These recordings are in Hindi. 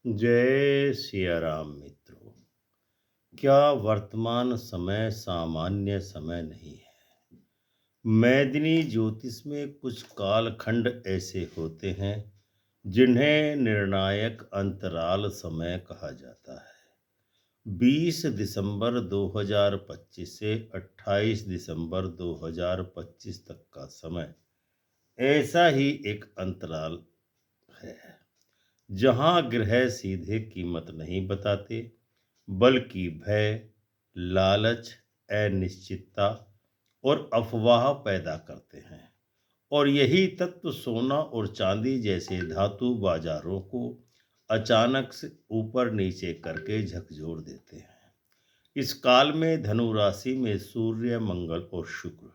जय सिया राम मित्रों। क्या वर्तमान समय सामान्य समय नहीं है? मैदिनी ज्योतिष में कुछ कालखंड ऐसे होते हैं जिन्हें निर्णायक अंतराल समय कहा जाता है। 20 दिसंबर 2025 से 28 दिसंबर 2025 तक का समय ऐसा ही एक अंतराल है जहां ग्रह सीधे कीमत नहीं बताते, बल्कि भय, लालच, अनिश्चितता और अफवाह पैदा करते हैं। और यही तत्व सोना और चांदी जैसे धातु बाजारों को अचानक से ऊपर नीचे करके झकझोर देते हैं। इस काल में धनु राशि में सूर्य, मंगल और शुक्र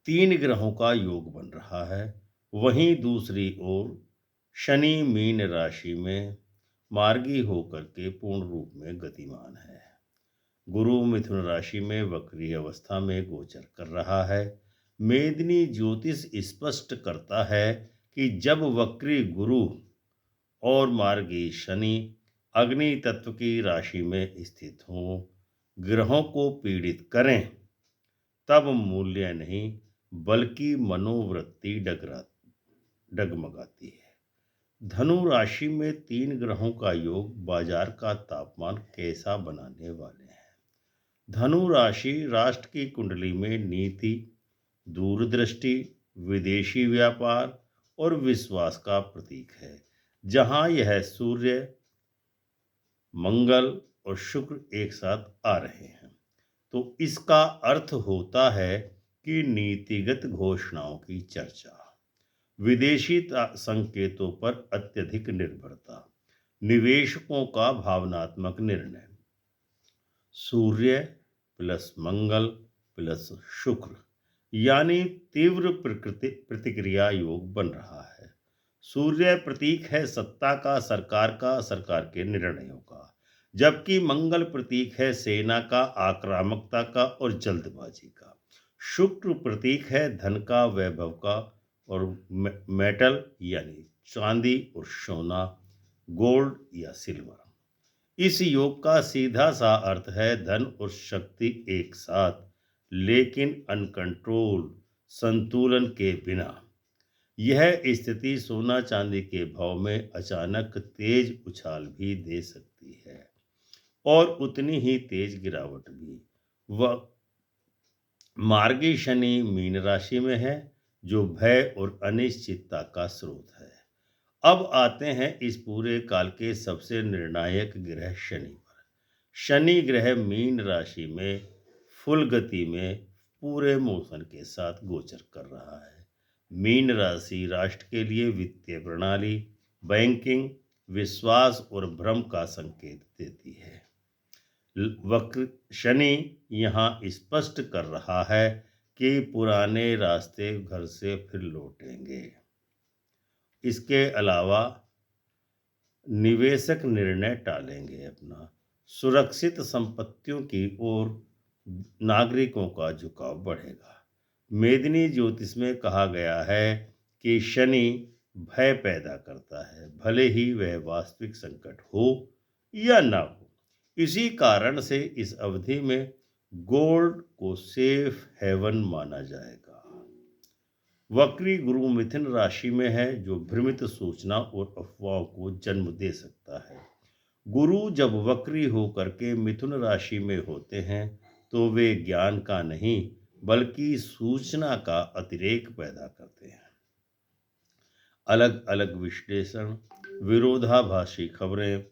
तीन ग्रहों का योग बन रहा है। वहीं दूसरी ओर शनि मीन राशि में मार्गी होकर के पूर्ण रूप में गतिमान है। गुरु मिथुन राशि में वक्री अवस्था में गोचर कर रहा है। मेदिनी ज्योतिष स्पष्ट करता है कि जब वक्री गुरु और मार्गी शनि अग्नि तत्व की राशि में स्थित हों, ग्रहों को पीड़ित करें, तब मूल्य नहीं बल्कि मनोवृत्ति डगमगाती है। धनु राशि में तीन ग्रहों का योग बाजार का तापमान कैसा बनाने वाले हैं? धनु राशि राष्ट्र की कुंडली में नीति, दूरदृष्टि, विदेशी व्यापार और विश्वास का प्रतीक है। जहां यह सूर्य, मंगल और शुक्र एक साथ आ रहे हैं, तो इसका अर्थ होता है कि नीतिगत घोषणाओं की चर्चा, विदेशी संकेतों पर अत्यधिक निर्भरता, निवेशकों का भावनात्मक निर्णय। सूर्य प्लस मंगल प्लस शुक्र यानी तीव्र प्रकृति प्रतिक्रिया योग बन रहा है। सूर्य प्रतीक है सत्ता का, सरकार के निर्णयों का, जबकि मंगल प्रतीक है सेना का, आक्रामकता का और जल्दबाजी का। शुक्र प्रतीक है धन का, वैभव का और मेटल यानी चांदी और सोना, गोल्ड या सिल्वर। इस योग का सीधा सा अर्थ है धन और शक्ति एक साथ, लेकिन अनकंट्रोल, संतुलन के बिना। यह स्थिति सोना चांदी के भाव में अचानक तेज उछाल भी दे सकती है और उतनी ही तेज गिरावट भी। वह मार्गी शनि मीन राशि में है, जो भय और अनिश्चितता का स्रोत है। अब आते हैं इस पूरे काल के सबसे निर्णायक ग्रह शनि पर। शनि ग्रह मीन राशि में फुल गति में पूरे मोशन के साथ गोचर कर रहा है। मीन राशि राष्ट्र के लिए वित्तीय प्रणाली, बैंकिंग, विश्वास और भ्रम का संकेत देती है। वक्र शनि यहाँ स्पष्ट कर रहा है कि पुराने रास्ते घर से फिर लौटेंगे। इसके अलावा निवेशक निर्णय टालेंगे अपना, सुरक्षित संपत्तियों की ओर नागरिकों का झुकाव बढ़ेगा। मेदिनी ज्योतिष में कहा गया है कि शनि भय पैदा करता है, भले ही वह वास्तविक संकट हो या ना हो। इसी कारण से इस अवधि में गोल्ड को सेफ हेवन माना जाएगा। वक्री गुरु मिथुन राशि में है, जो भ्रमित सूचना और अफवाहों को जन्म दे सकता है। गुरु जब वक्री होकर के मिथुन राशि में होते हैं, तो वे ज्ञान का नहीं बल्कि सूचना का अतिरेक पैदा करते हैं। अलग अलग विश्लेषण, विरोधाभासी खबरें,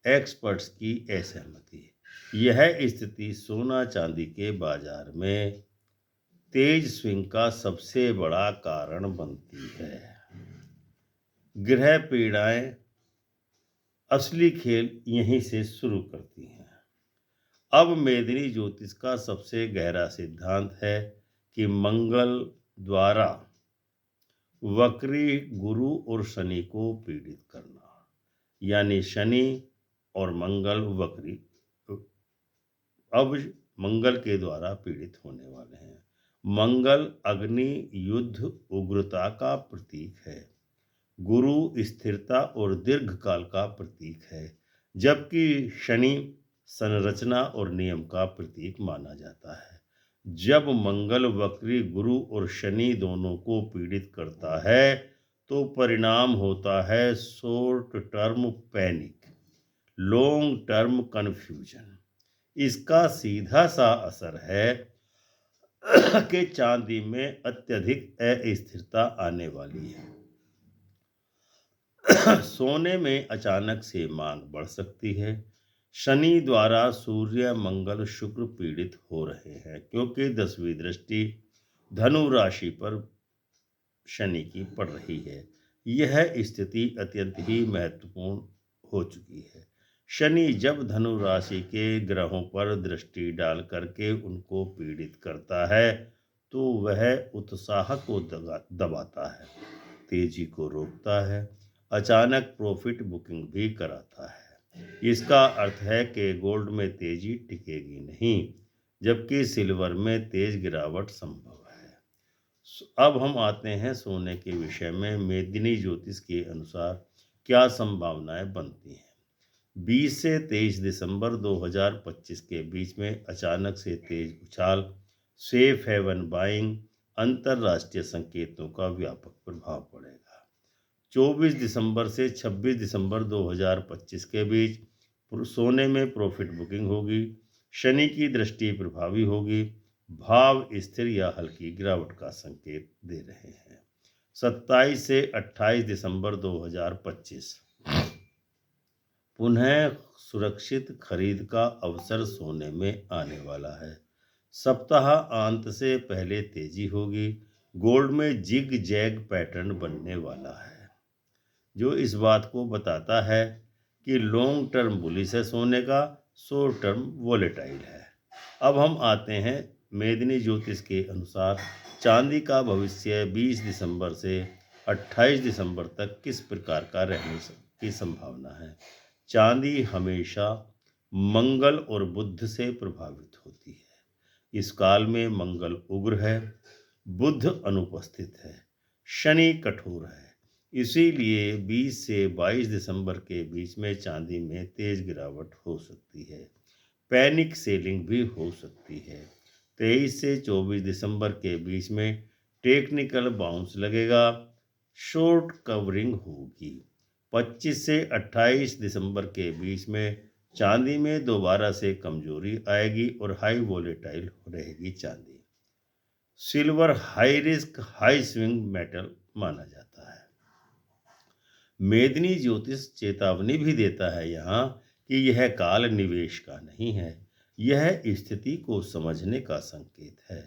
एक्सपर्ट्स की असहमति, यह स्थिति सोना चांदी के बाजार में तेज स्विंग का सबसे बड़ा कारण बनती है। ग्रह पीड़ाएं असली खेल यहीं से शुरू करती हैं। अब मेदिनी ज्योतिष का सबसे गहरा सिद्धांत है कि मंगल द्वारा वक्री गुरु और शनि को पीड़ित करना, यानी शनि और मंगल वक्री अब मंगल के द्वारा पीड़ित होने वाले हैं। मंगल अग्नि, युद्ध, उग्रता का प्रतीक है। गुरु स्थिरता और दीर्घकाल का प्रतीक है, जबकि शनि संरचना और नियम का प्रतीक माना जाता है। जब मंगल वक्री गुरु और शनि दोनों को पीड़ित करता है तो परिणाम होता है short term panic, long term confusion. इसका सीधा सा असर है कि चांदी में अत्यधिक अस्थिरता आने वाली है। सोने में अचानक से मांग बढ़ सकती है। शनि द्वारा सूर्य मंगल शुक्र पीड़ित हो रहे हैं, क्योंकि 10वीं दृष्टि धनु राशि पर शनि की पड़ रही है। यह स्थिति अत्यंत ही महत्वपूर्ण हो चुकी है। शनि जब धनु राशि के ग्रहों पर दृष्टि डाल करके उनको पीड़ित करता है तो वह उत्साह को दबाता है, तेजी को रोकता है, अचानक प्रॉफिट बुकिंग भी कराता है। इसका अर्थ है कि गोल्ड में तेजी टिकेगी नहीं, जबकि सिल्वर में तेज गिरावट संभव है। अब हम आते हैं सोने के विषय में। मेदिनी ज्योतिष के अनुसार क्या संभावनाएं बनती हैं। 20 से 23 दिसंबर 2025 के बीच में अचानक से तेज उछाल, सेफ हेवन बाइंग, अंतरराष्ट्रीय संकेतों का व्यापक प्रभाव पड़ेगा। 24 दिसंबर से 26 दिसंबर 2025 के बीच सोने में प्रॉफिट बुकिंग होगी, शनि की दृष्टि प्रभावी होगी, भाव स्थिर या हल्की गिरावट का संकेत दे रहे हैं। 27 से 28 दिसंबर 2025 पुनः सुरक्षित खरीद का अवसर सोने में आने वाला है। सप्ताह अंत से पहले तेजी होगी, गोल्ड में जिग जैग पैटर्न बनने वाला है, जो इस बात को बताता है कि लॉन्ग टर्म बुलिश है सोने का, शॉर्ट टर्म वोलेटाइल है। अब हम आते हैं मेदिनी ज्योतिष के अनुसार चांदी का भविष्य 20 दिसंबर से 28 दिसंबर तक किस प्रकार का रहने की संभावना है। चांदी हमेशा मंगल और बुध से प्रभावित होती है। इस काल में मंगल उग्र है, बुध अनुपस्थित है, शनि कठोर है। इसीलिए 20 से 22 दिसंबर के बीच में चांदी में तेज गिरावट हो सकती है, पैनिक सेलिंग भी हो सकती है। 23 से 24 दिसंबर के बीच में टेक्निकल बाउंस लगेगा, शॉर्ट कवरिंग होगी। 25 से 28 दिसंबर के बीच में चांदी में दोबारा से कमजोरी आएगी और हाई वोलेटाइल रहेगी चांदी। Silver high risk high swing metal माना जाता है। मेदिनी ज्योतिष चेतावनी भी देता है यहाँ कि यह काल निवेश का नहीं है, यह स्थिति को समझने का संकेत है।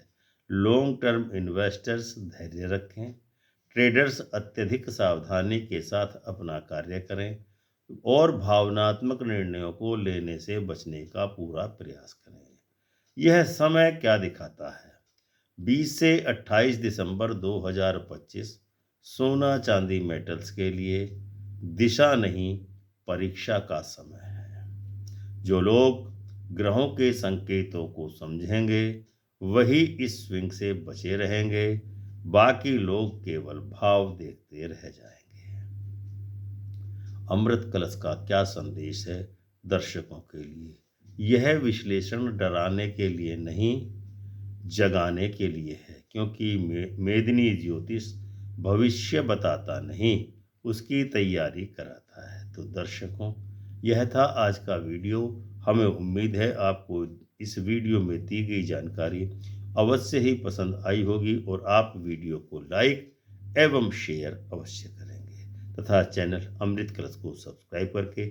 लॉन्ग टर्म इन्वेस्टर्स धैर्य रखें, ट्रेडर्स अत्यधिक सावधानी के साथ अपना कार्य करें और भावनात्मक निर्णयों को लेने से बचने का पूरा प्रयास करें। यह समय क्या दिखाता है। 20 से 28 दिसंबर 2025 सोना चांदी मेटल्स के लिए दिशा नहीं, परीक्षा का समय है। जो लोग ग्रहों के संकेतों को समझेंगे वही इस स्विंग से बचे रहेंगे, बाकी लोग केवल भाव देखते रह जाएंगे। अमृत कलश का क्या संदेश है दर्शकों के लिए। यह विश्लेषण डराने के लिए नहीं, जगाने के लिए है, क्योंकि मेदिनी ज्योतिष भविष्य बताता नहीं, उसकी तैयारी कराता है। तो दर्शकों, यह था आज का वीडियो। हमें उम्मीद है आपको इस वीडियो में दी गई जानकारी अवश्य ही पसंद आई होगी और आप वीडियो को लाइक एवं शेयर अवश्य करेंगे तथा चैनल अमृत कलश को सब्सक्राइब करके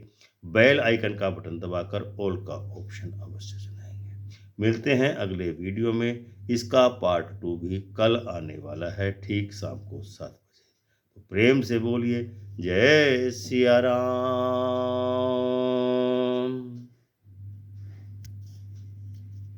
बेल आइकन का बटन दबाकर ऑल का ऑप्शन अवश्य चुनाएंगे। मिलते हैं अगले वीडियो में। इसका पार्ट 2 भी कल आने वाला है, ठीक शाम को 7 बजे। तो प्रेम से बोलिए जय सिया राम।